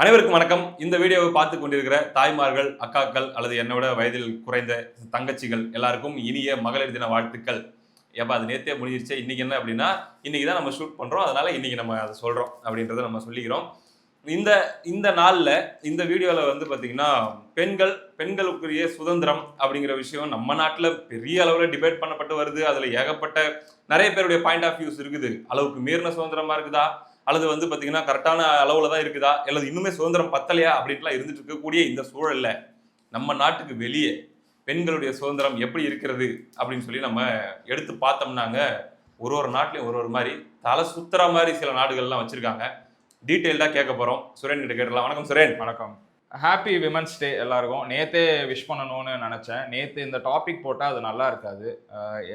அனைவருக்கும் வணக்கம். இந்த வீடியோவை பார்த்து கொண்டிருக்கிற தாய்மார்கள், அக்காக்கள் அல்லது என்னோட வயதில் குறைந்த தங்கச்சிகள் எல்லாருக்கும் இனிய மகளிர் தின வாழ்த்துக்கள். ஏப்பா அது நேத்தே முடிஞ்சிருச்சே, இன்னைக்கு என்ன அப்படின்னா, இன்னைக்கு தான் நம்ம ஷூட் பண்றோம். அதனால இன்னைக்கு நம்ம அதை சொல்றோம் அப்படின்றத நம்ம சொல்லிக்கிறோம். இந்த இந்த நாள்ல இந்த வீடியோல வந்து பாத்தீங்கன்னா, பெண்களுக்குரிய சுதந்திரம் அப்படிங்கிற விஷயம் நம்ம நாட்டுல பெரிய அளவுல டிபேட் பண்ணப்பட்டு வருது. அதுல ஏகப்பட்ட நிறைய பேருடைய பாயிண்ட் ஆஃப் வியூஸ் இருக்குது. அளவுக்கு மீறின சுதந்திரமா இருக்குதா, அல்லது வந்து பாத்தீங்கன்னா கரெக்டான அளவுல தான் இருக்குதா, அல்லது இன்னுமே சுதந்திரம் பத்தலையா அப்படின்ட்டுலாம் இருந்துட்டு இருக்கக்கூடிய இந்த சூழல்ல நம்ம நாட்டுக்கு வெளியே பெண்களுடைய சுதந்திரம் எப்படி இருக்கிறது அப்படின்னு சொல்லி நம்ம எடுத்து பார்த்தோம்னாங்க, ஒரு ஒரு நாட்டிலையும் ஒரு ஒரு மாதிரி தலை சுத்துற மாதிரி சில நாடுகள்லாம் வச்சிருக்காங்க. டீட்டெயில்டா கேட்க போறோம். சுரேன் கிட்ட கேட்டலாம். வணக்கம் சுரேன். வணக்கம். ஹாப்பி விமன்ஸ் டே எல்லாருக்கும். நேத்தே விஷ் பண்ணணும்னு நினச்சேன். நேற்று இந்த டாபிக் போட்டால் அது நல்லா இருக்காது.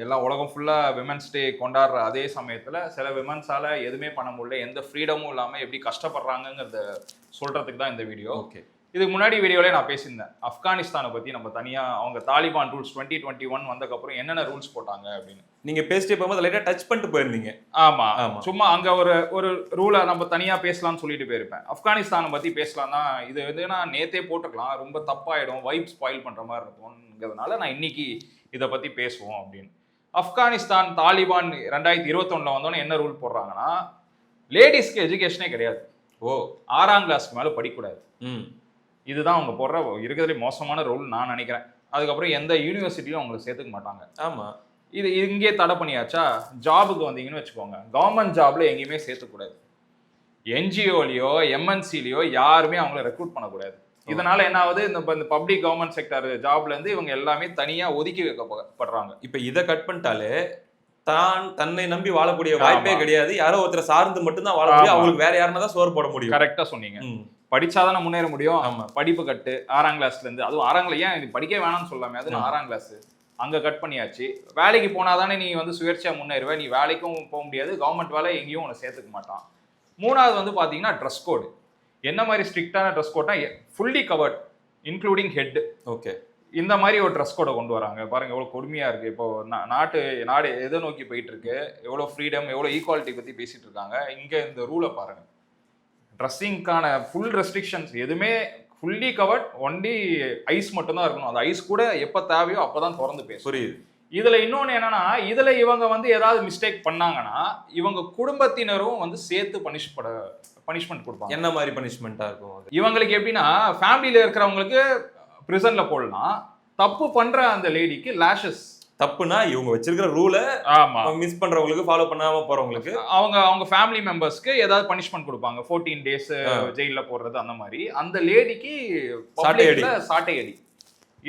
எல்லாம் உலகம் ஃபுல்லாக விமன்ஸ் டே கொண்டாடுற அதே சமயத்தில் சில விமன்ஸால் எதுவுமே பண்ண முடியல, எந்த ஃப்ரீடமும் இல்லாமல் எப்படி கஷ்டப்படுறாங்கங்கிறத சொல்கிறதுக்கு தான் இந்த வீடியோ. ஓகே. இதுக்கு முன்னாடி வீடியோவிலே நான் பேசியிருந்தேன். ஆப்கானிஸ்தானை பற்றி நம்ம தனியாக அவங்க தாலிபான் ரூல்ஸ் 2021 வந்ததுக்கப்புறம் என்னென்ன ரூல்ஸ் போட்டாங்க அப்படின்னு நீங்கள் பேசிட்டே போகும்போது லைட்டாக டச் பண்ணிட்டு போயிருந்தீங்க. ஆமாம், சும்மா அங்கே ஒரு ரூலை நம்ம தனியாக பேசலாம்னு சொல்லிட்டு போயிருப்பேன். ஆப்கானிஸ்தானை பற்றி பேசலாம் தான். இது வந்து நான் நேற்றே போட்டுக்கலாம், ரொம்ப தப்பாயிடும், வைப் ஸ்பாயில் பண்ணுற மாதிரி இருக்கும்ங்கிறதுனால நான் இன்னைக்கு இதை பற்றி பேசுவோம் அப்படின்னு. ஆப்கானிஸ்தான் தாலிபான் 2021 வந்தோன்னே என்ன ரூல் போடுறாங்கன்னா, லேடிஸ்க்கு எஜுகேஷனே கிடையாது. 6ஆம் கிளாஸ்க்கு மேலே படிக்கக்கூடாது. இதுதான் அவங்க போடுற இருக்கிறதுலே மோசமான ரூல் நான் நினைக்கிறேன். அதுக்கப்புறம் எந்த யூனிவர்சிட்டியும் அவங்களை சேர்த்துக்க மாட்டாங்க. ஆமாம், இது இங்கே தடை பண்ணியாச்சா. ஜாபுக்கு வந்தீங்கன்னு வச்சுக்கோங்க, கவர்மெண்ட் ஜாப்ல எங்கேயுமே சேர்த்துக்கூடாது. என்ஜிஓலையோ எம்என்சிலையோ யாருமே அவங்கள ரெக்ரூட் பண்ணக்கூடாது. இதனால என்ன ஆகுது, இந்த பப்ளிக் கவர்மெண்ட் செக்டர் ஜாப்ல இருந்து இவங்க எல்லாமே தனியா ஒதுக்கி வைக்கப்படுறாங்க. இப்ப இதை கட் பண்ணிட்டாலே தன்னை நம்பி வாழக்கூடிய வாய்ப்பே கிடையாது. யாரோ ஒருத்தரை சார்ந்து மட்டும்தான் வாழ முடியும். அவங்களுக்கு வேற யாருன்னா தான் சோறு போட முடியும். கரெக்டா சொன்னீங்க. படிச்சாதானே முன்னேற முடியும். படிப்பு கட்டு 6ஆம் கிளாஸ்ல இருந்து, அதுவும் 6ஆம் கிளாஸ் ஏன் படிக்க வேணாம்னு சொல்லாமே, அது 6ஆம் கிளாஸ் அங்க கட் பண்ணியாச்சு. வேலைக்கு போனாதானே நீ வந்து சுயேட்சையா முன்னேறுவ. நீ வேலைக்கும் போக முடியாது, கவர்மெண்ட் வேலை எங்கேயும் உன்னை சேர்த்துக்க மாட்டான். 3வது வந்து பாத்தீங்கன்னா ட்ரெஸ் கோடு. என்ன மாதிரி ஸ்ட்ரிக்டான ட்ரெஸ் கோட்னா fully covered including head. Okay. இந்த மாதிரி ஒரு ட்ரெஸ் கோடை கொண்டு வராங்க. பாருங்க எவ்வளவு கொடுமையா இருக்கு. இப்போ நாடு எதை நோக்கி போயிட்டு இருக்கு, எவ்வளவு ஃப்ரீடம், எவ்வளவு ஈக்குவாலிட்டி பத்தி பேசிட்டு இருக்காங்க. இங்க இந்த ரூலை பாருங்க. ட்ரெஸ்ஸிங்கான ஃபுல் ரெஸ்ட்ரிக்ஷன்ஸ் எதுவுமே ஃபுல்லி கவர்ட், ஒன்லி ஐஸ் மட்டும் தான் இருக்கணும். அந்த ஐஸ் கூட எப்போ தேவையோ அப்போதான் திறந்து பேசும். புரியுது. இதுல இன்னொன்னு என்னன்னா, இதுல இவங்க வந்து ஏதாவது மிஸ்டேக் பண்ணாங்கன்னா இவங்க குடும்பத்தினரும் வந்து சேர்த்து பனிஷ்மெண்ட் கொடுப்பாங்க. என்ன மாதிரி பனிஷ்மெண்டா இருக்கும்? இவங்களுக்கு எப்படின்னா, ஃபேமிலியில இருக்கிறவங்களுக்கு பிரிசன்ல போடலாம், தப்பு பண்ற அந்த லேடிக்கு லேஷஸ். தப்புனா இவங்க வச்சிருக்கிற ரூலை மிஸ் பண்றவங்களுக்கு, ஃபாலோ பண்ணாம போறவங்களுக்கு அவங்க ஃபேமிலி மெம்பர்ஸ்க்கு ஏதாவது பனிஷ்மெண்ட் கொடுப்பாங்க. 14 டேஸ் ஜெயில போடுறது அந்த மாதிரி. அந்த லேடிக்கு சாட்டை அடி.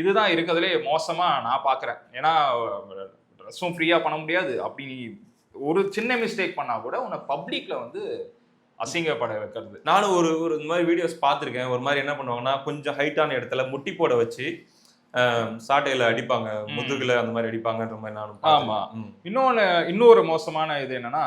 இதுதான் இருக்கிறதுலே மோசமா நான் பாக்குறேன். ஏன்னா ட்ரெஸ்ஸும் ஃப்ரீயா பண்ண முடியாது. அப்படி ஒரு சின்ன மிஸ்டேக் பண்ணா கூட உன்னை பப்ளிக்ல வந்து அசிங்கப்பட வைக்கிறது. நானும் ஒரு இந்த மாதிரி வீடியோஸ் பார்த்துருக்கேன். ஒரு மாதிரி என்ன பண்ணுவாங்கன்னா, கொஞ்சம் ஹைட்டான இடத்துல முட்டி போட வச்சு சாட்டையில அடிப்பாங்க, முதுகுல அந்த மாதிரி அடிப்பாங்கன்ற மாதிரி நானும். ஆமா. இன்னொரு மோசமான இது என்னன்னா,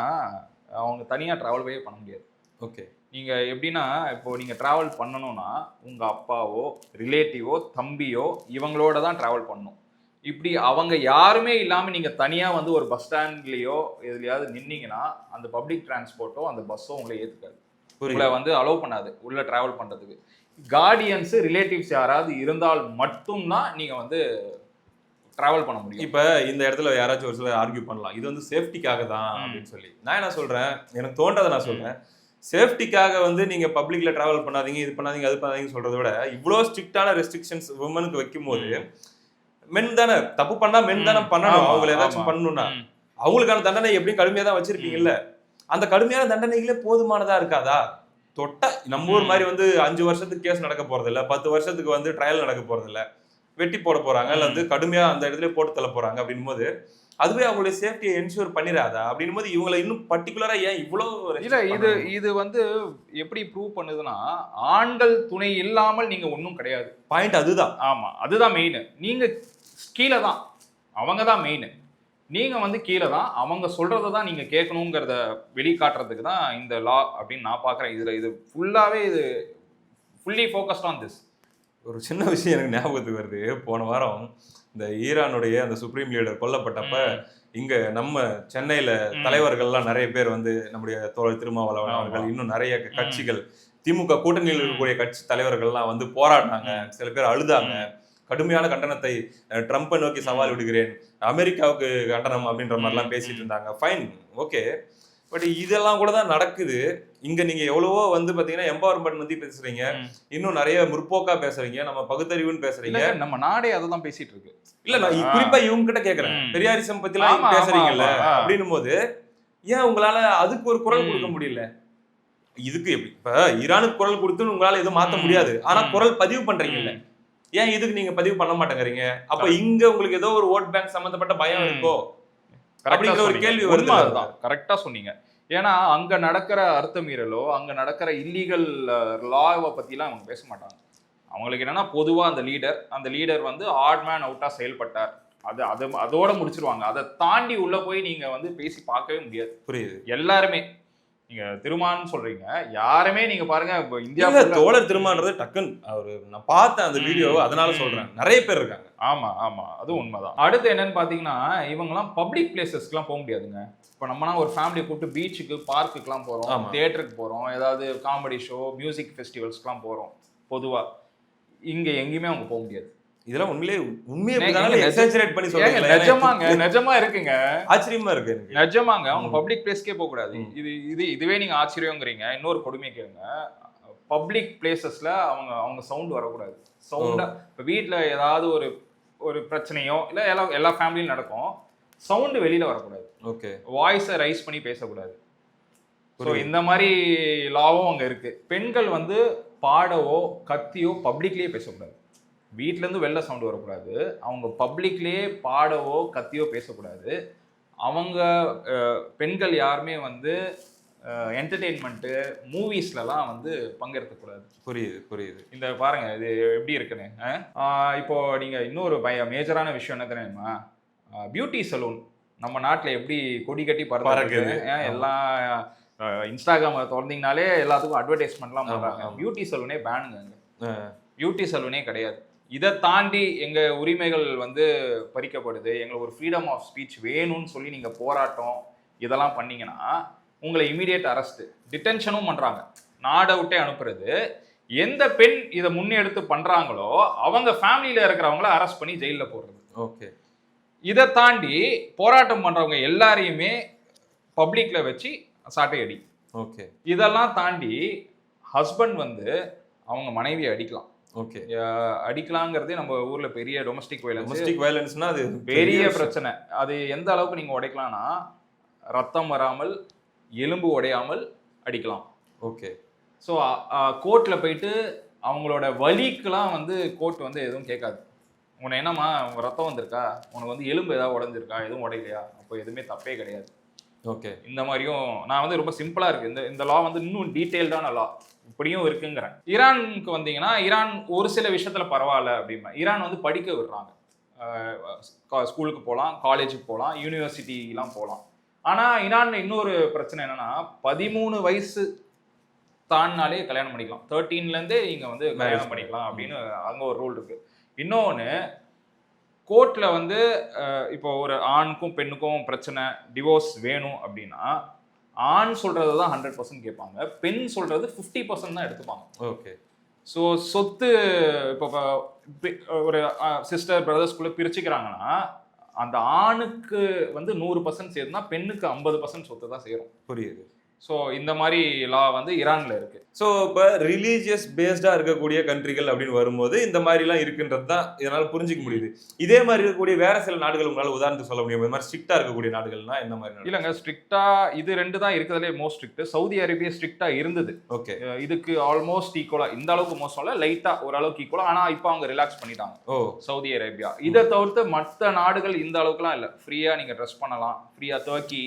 அவங்க தனியா டிராவல்வே பண்ண முடியாது. ஓகே. நீங்க எப்படின்னா, இப்போ நீங்க டிராவல் பண்ணணும்னா உங்க அப்பாவோ ரிலேட்டிவோ தம்பியோ இவங்களோட தான் டிராவல் பண்ணணும். இப்படி அவங்க யாருமே இல்லாம நீங்க தனியா வந்து ஒரு பஸ் ஸ்டாண்ட்லயோ எதுலயாவது நின்னீங்கன்னா, அந்த பப்ளிக் டிரான்ஸ்போர்ட்டோ அந்த பஸ்ஸோ உங்களை ஏத்துக்காது. உங்களை வந்து அலோவ் பண்ணாது உள்ள டிராவல் பண்றதுக்கு. கார்டியன்ஸ் ரிலேட்டிவ்ஸ் யாராவது இருந்தால் மட்டும்தான் நீங்க வந்து டிராவல் பண்ண முடியும். இப்ப இந்த இடத்துல யாராச்சும் ஒரு சிலர் ஆர்கியூ பண்ணலாம், இது வந்து சேஃப்டிக்காக தான் அப்படின்னு சொல்லி. நான் என்ன சொல்றேன், எனக்கு தோன்றதை நான் சொல்றேன். சேஃப்டிக்காக வந்து நீங்க பப்ளிக்ல டிராவல் பண்ணாதீங்க, இது பண்ணாதீங்க, அது பண்ணாதீங்க சொல்றதை விட இவ்வளோ ஸ்ட்ரிக்டான ரெஸ்ட்ரிக்ஷன்ஸ் உமனுக்கு வைக்கும் போது, மென் தானே தப்பு பண்ணா மென் தானே பண்ணணும். அவங்களை ஏதாச்சும் பண்ணணும்னா அவங்களுக்கான தண்டனை எப்படியும் கடுமையா தான் வச்சிருப்பீங்கல்ல. அந்த கடுமையான தண்டனைகளே போதுமானதா இருக்காதா? தொட்ட நம்ம ஊர் மாதிரி வந்து 5 வருஷத்துக்கு கேஸ் நடக்க போறது இல்ல, 10 வருஷத்துக்கு வந்து ட்ரையல் நடக்க போறது இல்ல, வெட்டி போட போறாங்க, இல்ல வந்து கடுமையா அந்த இடத்துல போட்டு தள்ள போறாங்க. அப்படின் போது அதுவே அவங்களுடைய சேஃப்டியை என்ஷூர் பண்ணிடாதா? அப்படின் போது இவங்களை இன்னும் பர்டிகுலரா ஏன் இவ்வளவு இல்ல, இது வந்து எப்படி ப்ரூவ் பண்ணுதுன்னா, ஆண்கள் துணை இல்லாமல் நீங்க ஒன்றும் கிடையாது. பாயிண்ட் அதுதான். ஆமா, அதுதான் மெயின். நீங்க கீழே தான், அவங்க தான் மெயின். நீங்க வந்து கீழே தான், அவங்க சொல்றதை தான் நீங்க கேட்கணுங்கிறத வெளிக்காட்டுறதுக்கு தான் இந்த லா அப்படின்னு நான் பார்க்குறேன். இது ஃபுல்லாவே இது ஃபுல்லி ஃபோக்கஸ்ட் ஆன் திஸ். ஒரு சின்ன விஷயம் எனக்கு ஞாபகத்துக்கு வருது. போன வாரம் இந்த ஈரானுடைய அந்த சுப்ரீம் லீடர் கொல்லப்பட்டப்ப இங்க நம்ம சென்னையில தலைவர்கள்லாம் நிறைய பேர் வந்து நம்முடைய தோழர் திருமாவளவன் அவர்கள், இன்னும் நிறைய கட்சிகள், திமுக கூட்டணியில் இருக்கக்கூடிய கட்சி தலைவர்கள்லாம் வந்து போராடினாங்க. சில பேர் அழுதாங்க. கடுமையான கண்டனத்தை ட்ரம்பை நோக்கி சவால் விடுகிறேன், அமெரிக்காவுக்கு கண்டனம் அப்படின்ற மாதிரிலாம் பேசிட்டு இருந்தாங்க. Fine, okay. பட் இதெல்லாம் கூட தான் நடக்குது. இங்க நீங்க எவ்வளவோ வந்து பாத்தீங்கன்னா எம்பவர்மெண்ட் பத்தி பேசுறீங்க, இன்னும் நிறைய முற்போக்கா பேசுறீங்க, நம்ம பகுத்தறிவுன்னு பேசுறீங்க. நம்ம நாடே அதான் பேசிட்டு இருக்கு. இல்ல நான் குறிப்பா இவங்க கிட்ட கேக்குறேன், பெரியாரிசம் பத்தி எல்லாம் பேசுறீங்கல்ல அப்படின்னும் போது ஏன் உங்களால அதுக்கு ஒரு குரல் கொடுக்க முடியல? இதுக்கு எப்படி இப்ப ஈரானுக்கு குரல் கொடுத்து உங்களால எதுவும் மாத்த முடியாது, ஆனா குரல் பதிவு பண்றீங்கல்ல, ஏன் இதுக்கு நீங்க பதிவு பண்ண மாட்டேங்கிறீங்க? அப்ப இங்க உங்களுக்கு ஏதோ ஒரு ஓட் பேங்க் சம்பந்தப்பட்ட பயம் இருக்கோ அப்படிங்கிற ஒரு கேள்வி வருது. கரெக்டா சொன்னீங்க. ஏன்னா அங்க நடக்கிற அர்த்தமீறலோ, அங்க நடக்கிற இல்லீகல் லாவை பத்திலாம் அவங்க பேச மாட்டாங்க. அவங்களுக்கு என்னன்னா பொதுவா அந்த லீடர் வந்து ஆட் மேன் அவுட்டா செயல்பட்டார், அதோட முடிச்சிருவாங்க. அதை தாண்டி உள்ள போய் நீங்க வந்து பேசி பார்க்கவே முடியாது. புரியுது. எல்லாருமே நீங்க திருமான்னு சொல்றீங்க, யாருமே நீங்க பாருங்க இந்தியா தோழர் திருமான்றது டக்குன்னு அவரு நான் பார்த்தேன் அந்த வீடியோ, அதனால சொல்றேன். நிறைய பேர் இருக்காங்க. ஆமா ஆமா, அது உண்மைதான். அடுத்து என்னன்னு பாத்தீங்கன்னா, இவங்கெல்லாம் பப்ளிக் பிளேசஸ்க்குலாம் போக முடியாதுங்க. இப்போ நம்மனா ஒரு ஃபேமிலியை கூப்பிட்டு பீச்சுக்கு, பார்க்குக்குலாம் போறோம், தியேட்டருக்கு போறோம், ஏதாவது காமெடி ஷோ, மியூசிக் ஃபெஸ்டிவல்ஸ்க்குலாம் போறோம். பொதுவா இங்க எங்கேயுமே அவங்க போக முடியாது. இதெல்லாம் உண்மையே எக்ஸாஜரேட் பண்ணி சொல்றீங்க. நிஜமா இருக்குங்க, ஆச்சரியமா இருக்கு. நிஜமாங்க. அவங்க பப்ளிக் பிளேஸ்க்கே போக கூடாது. இதுவே நீங்க ஆச்சரியங்கிறீங்க. இன்னொரு கொடுமை கேளுங்க, பப்ளிக் பிளேசஸ்ல அவங்க சவுண்ட் வரக்கூடாது. சவுண்டா இப்போ வீட்டில் ஏதாவது ஒரு பிரச்சனையோ இல்லை எல்லா ஃபேமிலியும் நடக்கும், சவுண்டு வெளியில வரக்கூடாது. ஓகே, வாய்ஸை ரைஸ் பண்ணி பேசக்கூடாது. ஸோ இந்த மாதிரி லாவும் அங்கே இருக்கு. பெண்கள் வந்து பாடவோ கத்தியோ பப்ளிக்லேயே பேசக்கூடாது. வீட்டிலேருந்து வெளில சவுண்டு வரக்கூடாது. அவங்க பப்ளிக்லேயே பாடவோ கத்தியோ பேசக்கூடாது. அவங்க பெண்கள் யாருமே வந்து என்டர்டெயின்மெண்ட்டு மூவிஸ்லலாம் வந்து பங்கெடுக்கக்கூடாது. புரியுது. இந்த பாருங்க இது எப்படி இருக்குன்னு. இப்போ நீங்கள் இன்னொரு மேஜரான விஷயம் என்ன தெரியுமா? பியூட்டி சலூன் நம்ம நாட்டில் எப்படி கொடி கட்டி பறக்குது. எல்லாம் இன்ஸ்டாகிராம் திறந்தீங்கனாலே எல்லாத்துக்கும் அட்வர்டைஸ்மெண்ட்லாம் பண்ணுறாங்க. பியூட்டி சலூனே பேனுங்க. அங்கே பியூட்டி சலூனே கிடையாது. இதை தாண்டி எங்கள் உரிமைகள் வந்து பறிக்கப்படுது, எங்களுக்கு ஒரு ஃப்ரீடம் ஆஃப் ஸ்பீச் வேணும்னு சொல்லி நீங்கள் போராட்டம் இதெல்லாம் பண்ணீங்கன்னா உங்களை இமீடியட் அரெஸ்ட், டிடென்ஷனும் பண்ணுறாங்க, நாடை விட்டே அனுப்புறது. எந்த பெண் இதை முன்னெடுத்து பண்ணுறாங்களோ அவங்க ஃபேமிலியில் இருக்கிறவங்கள அரெஸ்ட் பண்ணி ஜெயிலில் போடுறது. ஓகே, இதை தாண்டி போராட்டம் பண்ணுறவங்க எல்லாரையுமே பப்ளிக்கில் வச்சு சாட்டை அடி. ஓகே, இதெல்லாம் தாண்டி ஹஸ்பண்ட் வந்து அவங்க மனைவியை அடிக்கலாம். ஓகே, அடிக்கலாங்கிறதே நம்ம ஊர்ல பெரிய டொமஸ்டிக் வயலன்ஸ்னா அது பெரிய பிரச்சனை. அது எந்த அளவுக்கு நீங்க உடைக்கலாம்னா, ரத்தம் வராமல் எலும்பு உடையாமல் அடிக்கலாம். ஓகே. ஸோ கோர்ட்ல போயிட்டு அவங்களோட வலிக்கெல்லாம் வந்து கோர்ட் வந்து எதுவும் கேட்காது. உனக்கு என்னம்மா ரத்தம் வந்திருக்கா, உனக்கு வந்து எலும்பு ஏதாவது உடஞ்சிருக்கா, எதுவும் உடையலையா, அப்போ எதுவுமே தப்பே கிடையாது. ஓகே, இந்த மாதிரியும் நான் வந்து ரொம்ப சிம்பிளா இருக்கு. இந்த லா வந்து இன்னும் டீட்டெயில்டான லா இப்படியும் இருக்குங்கிறேன். ஈரானுக்கு வந்தீங்கன்னா, ஈரான் ஒரு சில விஷயத்துல பரவாயில்ல அப்படின்னா, ஈரான் வந்து படிக்க விடுறாங்க. ஸ்கூலுக்கு போகலாம், காலேஜுக்கு போகலாம், யூனிவர்சிட்டிலாம் போகலாம். ஆனால் ஈரான்ல இன்னொரு பிரச்சனை என்னன்னா, 13 வயசு தாண்டினாலே கல்யாணம் பண்ணிக்கலாம். 13லேருந்தே இங்கே வந்து கல்யாணம் பண்ணிக்கலாம் அப்படின்னு அங்கே ஒரு ரூல் இருக்கு. இன்னொன்று, கோர்ட்டில் வந்து இப்போ ஒரு ஆணுக்கும் பெண்ணுக்கும் பிரச்சனை, டிவோர்ஸ் வேணும் அப்படின்னா ஆண் சொல்றது தான் 100% கேட்பாங்க, பெண் சொல்றது 50% தான் எடுத்துப்பாங்க. ஓகே. ஸோ சொத்து இப்போ ஒரு சிஸ்டர் பிரதர்ஸ்குள்ள பிரிச்சுக்கிறாங்கன்னா அந்த ஆணுக்கு வந்து 100% சேருதுன்னா பெண்ணுக்கு 50% சொத்து தான் சேரும். புரியுது. ஸோ இந்த மாதிரி லா வந்து ஈரான்ல இருக்கு. ஸோ இப்போ ரிலீஜியஸ் பேஸ்டா இருக்கக்கூடிய கண்ட்ரிகள் அப்படின்னு வரும்போது இந்த மாதிரிலாம் இருக்குன்றது தான் இதனால புரிஞ்சிக்க முடியுது. இதே மாதிரி இருக்கக்கூடிய வேற சில நாடுகள் உங்களால் உதாரணத்துக்கு சொல்ல முடியும், இந்த மாதிரி ஸ்ட்ரிக்டா இருக்கக்கூடிய நாடுகள்னா என்ன மாதிரி? இல்லைங்க, ஸ்ட்ரிக்டா இது 2 தான் இருக்கிறதுலே மோஸ்ட் ஸ்ட்ரிக்ட். சவுதி அரேபியா ஸ்ட்ரிக்டா இருந்தது. ஓகே. இதுக்கு ஆல்மோஸ்ட் ஈக்குவலா, இந்த அளவுக்கு மோஸ்ட் இல்ல, லைட்டா ஓரளவுக்கு ஈக்குவலா. ஆனா இப்போ அவங்க ரிலாக்ஸ் பண்ணிட்டாங்க. Saudi Arabia. இதை தவிர்த்து மற்ற நாடுகள் இந்த அளவுக்குலாம் இல்லை. ஃப்ரீயா நீங்க ட்ரெஸ் பண்ணலாம், ஃப்ரீயா துர்க்கி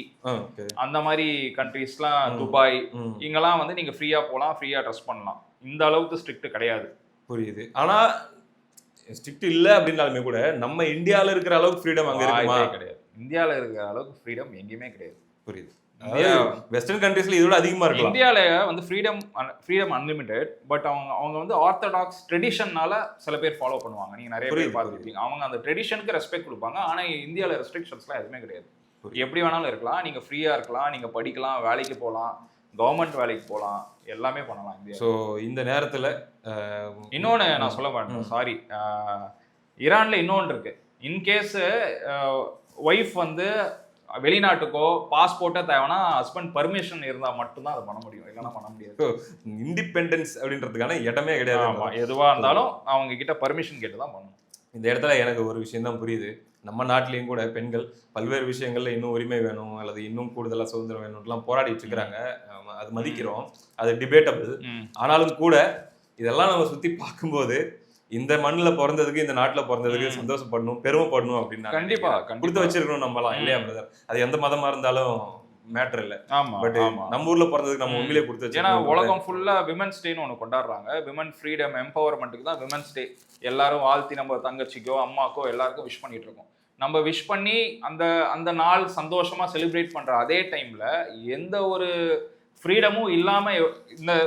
அந்த மாதிரி கண்ட்ரீஸ்லாம், துபாய் இங்கெல்லாம் வந்து நீங்க ஃப்ரீயா போகலாம், ஃப்ரீயா ட்ரெஸ் பண்ணலாம். இந்த அளவுக்கு ஸ்ட்ரிக்ட் கிடையாது. புரியுது. ஆனா ஸ்ட்ரிக்ட் இல்ல அப்படின்னாலுமே கூட நம்ம இந்தியால இருக்கிற அளவுக்கு ஃப்ரீடம் அங்க இருக்குமா? கிடையாது. இந்தியால இருக்கிற அளவுக்கு ஃப்ரீடம் எங்கேயுமே கிடையாது. புரியுது. வெஸ்டர்ன் கண்ட்ரீஸ்ல இதோட அதிகமா இருக்கலாம். இந்தியால வந்து ஃப்ரீடம் அன்லிமிட்டெட். பட் அவங்க வந்து ஆர்த்தடாக்ஸ் ட்ரெடிஷன்னால சில பேர் ஃபாலோ பண்ணுவாங்க. நீங்க நிறைய பேர் பார்த்துருப்பீங்க. அவங்க அந்த ட்ரெடிஷனுக்கு ரெஸ்பெக்ட் கொடுப்பாங்க. ஆனா இந்தியால ரெஸ்ட்ரிக்ஷன்ஸ்லாம் எதுவுமே கிடையாது. எப்படி வேணாலும் இருக்கலாம், நீங்க ஃப்ரீயா இருக்கலாம், நீங்க படிக்கலாம், வேலைக்கு போகலாம், கவர்மெண்ட் வேலைக்கு போகலாம், எல்லாமே பண்ணலாம் இந்தியா. ஸோ இந்த நேரத்துல இன்னொன்னு நான் சொல்ல மாட்டேன், சாரி. ஈரான்ல இன்னொன்று இருக்கு. இன்கேஸ் ஒய்ஃப் வந்து வெளிநாட்டுக்கோ பாஸ்போர்ட்டோ தேவைன்னா ஹஸ்பண்ட் பர்மிஷன் இருந்தா மட்டும்தான் அதை பண்ண முடியும், இல்லைன்னா பண்ண முடியாது. இண்டிபெண்டன்ஸ் அப்படின்றதுக்கான இடமே கிடையாது. எதுவா இருந்தாலும் அவங்க கிட்ட பர்மிஷன் கேட்டு தான் பண்ணணும். இந்த இடத்துல எனக்கு ஒரு விஷயம் தான் புரியுது. நம்ம நாட்டிலையும் கூட பெண்கள் பல்வேறு விஷயங்கள்ல இன்னும் உரிமை வேணும் அல்லது இன்னும் கூடுதலா சுதந்திரம் வேணும்லாம் போராடிட்டு இருக்கிறாங்க. அது மதிக்கிறோம், அது டிபேட்டபிள். ஆனாலும் கூட இதெல்லாம் நம்ம சுத்தி பார்க்கும்போது இந்த மண்ணில் பிறந்ததுக்கு இந்த நாட்டில் பிறந்ததுக்கு சந்தோஷப்படணும், பெருமைப்படணும் அப்படின்னு கண்டிப்பா கொடுத்து வச்சிருக்கணும் நம்மலாம், இல்லையா பிரதர்? அது எந்த மதமா இருந்தாலும் மேட்டர் இல்லை. பட் நம்ம ஊர்ல பிறந்ததுக்கு நம்ம உண்மையிலே கொடுத்து வச்சு. ஏன்னா உலகம் ஃபுல்லா விமன்ஸ் டேன்னு ஒன்று கொண்டாடுறாங்க. விமன் ஃப்ரீடம் எம்பவர்மெண்ட்டுக்கு தான் விமன்ஸ் டே. எல்லாரும் வாழ்த்தி நம்ம தங்கச்சிக்கோ அம்மாக்கோ எல்லாருக்கும் விஷ் பண்ணிட்டு இருக்கோம். நம்ம விஷ் பண்ணி அந்த அந்த நாள் சந்தோஷமா செலிப்ரேட் பண்ற அதே டைம்ல எந்த ஒரு ஃப்ரீடமும் இல்லாம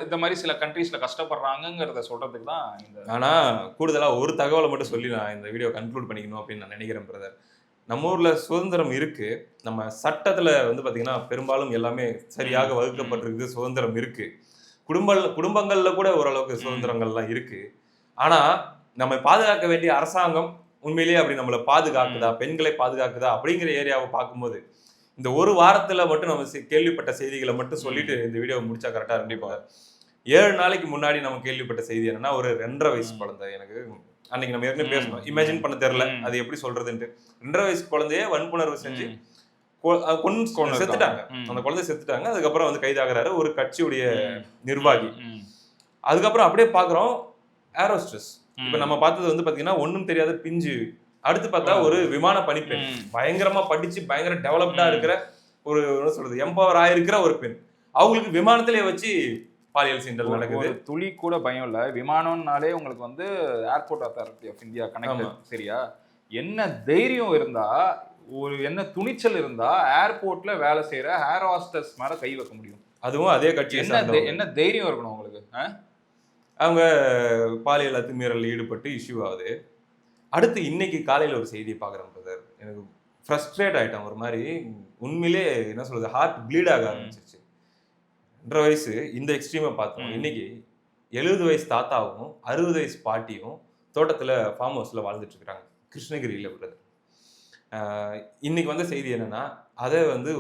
இந்த மாதிரி சில கண்ட்ரீஸ்ல கஷ்டப்படுறாங்கிறத சொல்றதுக்கு தான் இந்த. ஆனா கூடுதலா ஒரு தகவலை மட்டும் சொல்லி நான் இந்த வீடியோ கன்க்ளூட் பண்ணிக்கணும் அப்படின்னு நான் நினைக்கிறேன் பிரதர். நம்ம ஊர்ல சுதந்திரம் இருக்கு, நம்ம சட்டத்துல வந்து பாத்தீங்கன்னா பெரும்பாலும் எல்லாமே சரியாக வகுக்கப்பட்டிருக்கு, சுதந்திரம் இருக்கு. குடும்பங்கள்ல கூட ஓரளவுக்கு சுதந்திரங்கள்லாம் இருக்கு. ஆனா நம்ம பாதுகாக்க வேண்டிய அரசாங்கம் உண்மையிலேயே அப்படி நம்மளை பாதுகாக்குதா, பெண்களை பாதுகாக்குதா அப்படிங்கிற ஏரியாவை பார்க்கும்போது இந்த ஒரு வாரத்துல மட்டும் நம்ம கேள்விப்பட்ட செய்திகளை மட்டும் சொல்லிட்டு இந்த வீடியோ முடிச்சா கரெக்டா இருப்பாங்க. 7 நாளைக்கு முன்னாடி நம்ம கேள்விப்பட்ட செய்தி என்னன்னா, ஒரு 2.5 வயசு குழந்தை, எனக்கு அன்னைக்கு நம்ம ஏற்கனவே பேசணும், இமேஜின் பண்ண தெரியல அது எப்படி சொல்றதுன்ட்டு. 2.5 வயசு குழந்தைய வன்புணர்வு செஞ்சு செத்துட்டாங்க. அந்த குழந்தை செத்துட்டாங்க. அதுக்கப்புறம் வந்து கைதாகிறாரு ஒரு கட்சியுடைய நிர்வாகி. அதுக்கப்புறம் அப்படியே பாக்குறோம் ஏரோஸ்ட்ரஸ். இப்ப நம்ம பார்த்தது வந்து பாத்தீங்கன்னா ஒன்னும் தெரியாத பிஞ்சு. அடுத்து பார்த்தா ஒரு விமான பணிப்பெண், பயங்கரமா படிச்சு பயங்கர டெவலப்டா இருக்கிற ஒரு என்ன சொல்றது எம்பவர் ஆயிருக்கிற ஒரு பெண். அவங்களுக்கு விமானத்திலே வச்சு பாலியல் சீண்டல் நடக்குது. துளி கூட பயம் இல்ல. விமானம்னாலே உங்களுக்கு வந்து airport authority of India connect, சரியா? என்ன தைரியம் இருந்தா, ஒரு என்ன துணிச்சல் இருந்தா ஏர்போர்ட்ல வேலை செய்யற ஏர் ஹாஸ்டஸ் மேல கை வைக்க முடியும்? அதுவும் அதே கட்சி. என்ன தைரியம் இருக்கணும் உங்களுக்கு? அவங்க பாலியல் அத்துமீறல் ஈடுபட்டு இஷ்யூ ஆகுது. அடுத்து இன்னைக்கு காலையில் ஒரு செய்தியை பார்க்குறேன் பிரதர், எனக்கு ஃப்ரஸ்ட்ரேட் ஆகிட்டேன். ஒரு மாதிரி உண்மையிலே என்ன சொல்றது, ஹார்ட் ப்ளீட் ஆக ஆரம்பிச்சிருச்சு. 2.5 வயசு இந்த எக்ஸ்ட்ரீமை பார்த்தோம். இன்னைக்கு 70 வயசு தாத்தாவும் 60 வயசு பாட்டியும் தோட்டத்தில் ஃபார்ம் ஹவுஸில் வாழ்ந்துட்டு இருக்கிறாங்க கிருஷ்ணகிரியில் பிரதர். இன்னைக்கு வந்த செய்தி என்னன்னா, அதை வந்து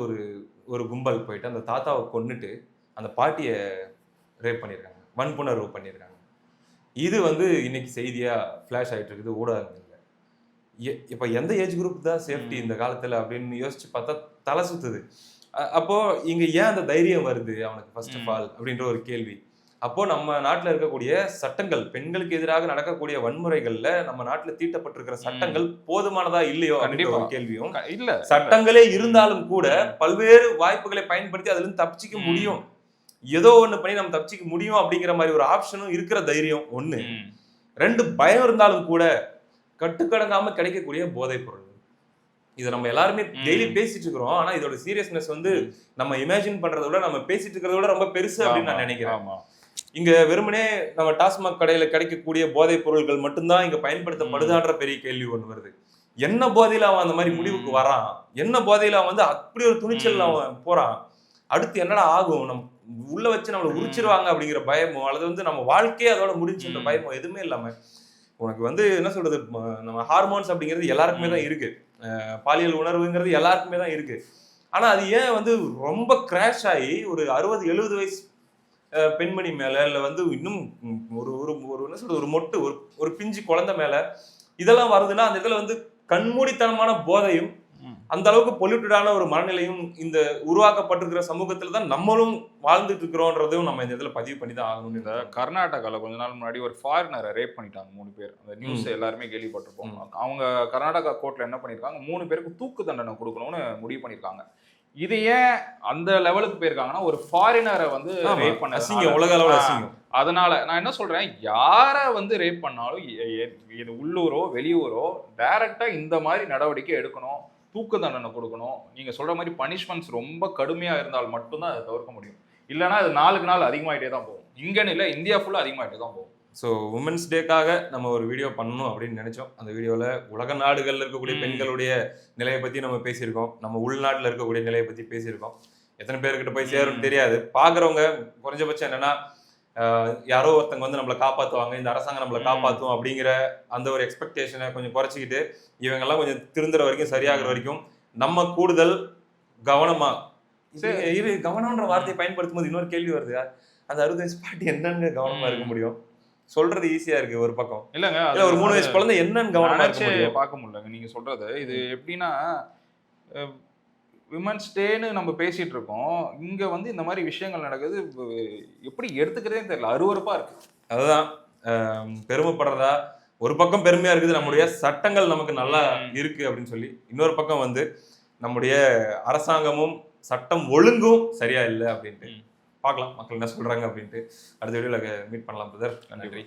ஒரு கும்பல் போயிட்டு அந்த தாத்தாவை கொன்னுட்டு அந்த பாட்டியை ரேப் பண்ணியிருக்காங்க, வன்புணர்வு பண்ணியிருக்காங்க. இது வந்து இன்னைக்கு செய்தியா ஃபிளாஷ் ஆகிட்டு இருக்குது ஊடகங்கள்ல. இப்போ எந்த ஏஜ் குரூப் தான் சேஃப்டி இந்த காலத்துல அப்படின்னு யோசிச்சு பார்த்தா தலை சுத்துது. அப்போ இங்க ஏன் அந்த தைரியம் வருது அவனுக்கு ஃபர்ஸ்ட் ஆஃப் ஆல் அப்படின்ற ஒரு கேள்வி. அப்போ நம்ம நாட்டில் இருக்கக்கூடிய சட்டங்கள், பெண்களுக்கு எதிராக நடக்கக்கூடிய வன்முறைகள்ல நம்ம நாட்டில் தீட்டப்பட்டிருக்கிற சட்டங்கள் போதுமானதா இல்லையோ அப்படின்ற ஒரு கேள்வியும் இல்ல. சட்டங்களே இருந்தாலும் கூட பல்வேறு வாய்ப்புகளை பயன்படுத்தி அதுல இருந்து தப்பிச்சிக்க முடியும், ஏதோ ஒண்ணு பண்ணி நம்ம தப்பிச்சிக்க முடியும் அப்படிங்கிற மாதிரி ஒரு ஆப்ஷனும் இருக்கிற தைரியம் ஒண்ணு. 2 பயம் இருந்தாலும் கூட கட்டுக்கடங்காம கிடைக்கக்கூடிய போதைப் பொருள். இதை நம்ம எல்லாருமே டெய்லி பேசிட்டு இருக்கிறோம். ஆனா இதோட சீரியஸ்னஸ் வந்து நம்ம இமேஜின் பண்றதை விட நம்ம பேசிட்டு இருக்கிறத விட ரொம்ப பெருசு அப்படின்னு நான் நினைக்கிறேன். இங்க வெறுமனே நம்ம டாஸ்மாக் கடையில கிடைக்கக்கூடிய போதைப் பொருட்கள் மட்டும்தான் இங்க பயன்படுத்தப்படுதான்ற பெரிய கேள்வி ஒண்ணு வருது. என்ன போதையில அவன் அந்த மாதிரி முடிவுக்கு வரான், என்ன போதையில அவன் வந்து அப்படி ஒரு துணிச்சல் அவன் போறான், அடுத்து என்னடா ஆகும், நம்ம உள்ள வச்சு நம்மளை உரிச்சிருவாங்க அப்படிங்கிற பயமோ அல்லது வந்து நம்ம வாழ்க்கையே அதோட முடிஞ்சுன்ற பயமோ எதுவுமே இல்லாம உனக்கு வந்து என்ன சொல்றது, நம்ம ஹார்மோன்ஸ் அப்படிங்கிறது எல்லாருக்குமே தான் இருக்கு, பாலியல் உணர்வுங்கிறது எல்லாருக்குமே தான் இருக்கு. ஆனா அது ஏன் வந்து ரொம்ப கிராஷ் ஆகி ஒரு 60-70 வயசு பெண்மணி மேல இல்ல வந்து இன்னும் ஒரு என்ன சொல்றது ஒரு மொட்டு ஒரு பிஞ்சு குழந்தை மேல இதெல்லாம் வருதுன்னா அந்த இடத்துல வந்து கண்மூடித்தனமான போதையும் அந்த அளவுக்கு பொல்யூட்டடான ஒரு மனநிலையும் இந்த உருவாக்கப்பட்டிருக்கிற சமூகத்துல தான் நம்மளும் வாழ்ந்துட்டு இருக்கிறோன்றதையும் நம்ம இந்த இதுல பதிவு பண்ணி தான் ஆகணும். இந்த கர்நாடகாவில் கொஞ்ச நாள் முன்னாடி ஒரு ஃபாரினரை ரேப் பண்ணிட்டாங்க 3 பேர். அந்த நியூஸ் எல்லாருமே கேள்விப்பட்டிருப்போம். அவங்க கர்நாடகா கோர்ட்ல என்ன பண்ணியிருக்காங்க, 3 பேருக்கு தூக்கு தண்டனை கொடுக்கணும்னு முடிவு பண்ணியிருக்காங்க. இது ஏன் அந்த லெவலுக்கு போயிருக்காங்கன்னா, ஒரு ஃபாரினரை வந்து ரேப் பண்ண உலக அளவுல அசிங்கம். அதனால நான் என்ன சொல்றேன், யார வந்து ரேப் பண்ணாலும் உள்ளூரோ வெளியூரோ டைரக்டா இந்த மாதிரி நடவடிக்கை எடுக்கணும். தூக்கு தண்டனை கொடுக்கணும். நீங்க சொல்ற மாதிரி பனிஷ்மெண்ட்ஸ் ரொம்ப கடுமையா இருந்தால் மட்டும்தான் அதை தவிர்க்க முடியும். இல்லைன்னா அது நாளுக்கு நாள் அதிகமாயிட்டே தான் போகும். இங்கன்னு இல்லை, இந்தியா ஃபுல்லா அதிகமாயிட்டே தான் போகும். ஸோ உமன்ஸ் டேக்காக நம்ம ஒரு வீடியோ பண்ணணும் அப்படின்னு நினைச்சோம். அந்த வீடியோவில் உலக நாடுகளில் இருக்கக்கூடிய பெண்களுடைய நிலையை பற்றி நம்ம பேசியிருக்கோம். நம்ம உள்நாட்டில் இருக்கக்கூடிய நிலையை பற்றி பேசியிருக்கோம். எத்தனை பேர்கிட்ட போய் சேரும்னு தெரியாது. பார்க்குறவங்க குறைஞ்சபட்சம் என்னன்னா யாரோ ஒருத்தங்க வந்து நம்மளை காப்பாற்றுவாங்க, இந்த அரசாங்கம் நம்மளை காப்பாற்றும் அப்படிங்கிற அந்த ஒரு எக்ஸ்பெக்டேஷனை கொஞ்சம் குறைச்சிக்கிட்டு இவங்கெல்லாம் கொஞ்சம் திருந்துற வரைக்கும் சரியாகிற வரைக்கும் நம்ம கூடுதல் கவனமா இது கவனம்ன்ற வார்த்தையை பயன்படுத்தும் போது இன்னொரு கேள்வி வருது. அந்த 60 வயசு பாட்டி என்னன்னு கவனமா இருக்க முடியும்? சொல்றது ஈஸியா இருக்கு ஒரு பக்கம். இல்லங்க, ஒரு 3 வயசு குழந்தை என்னன்னு கவனமா இருக்க முடியும்? பார்க்க முடியலங்க நீங்க சொல்றது. இது எப்படின்னா விமன்ஸ் டேன்னு நம்ம பேசிட்டு இருக்கோம், இங்க வந்து இந்த மாதிரி விஷயங்கள் நடக்குது. எப்படி எடுத்துக்கிறதே தெரியல, அருவருப்பா இருக்கு. அதுதான் பெருமைப்படுறதா ஒரு பக்கம் பெருமையா இருக்குது, நம்முடைய சட்டங்கள் நமக்கு நல்லா இருக்கு அப்படின்னு சொல்லி. இன்னொரு பக்கம் வந்து நம்முடைய அரசாங்கமும் சட்டம் ஒழுங்கும் சரியா இல்லை அப்படின்ட்டு. பார்க்கலாம் மக்கள் என்ன சொல்றாங்க அப்படின்ட்டு. அடுத்த வீடியோல மீட் பண்ணலாம் பிரதர். நன்றி.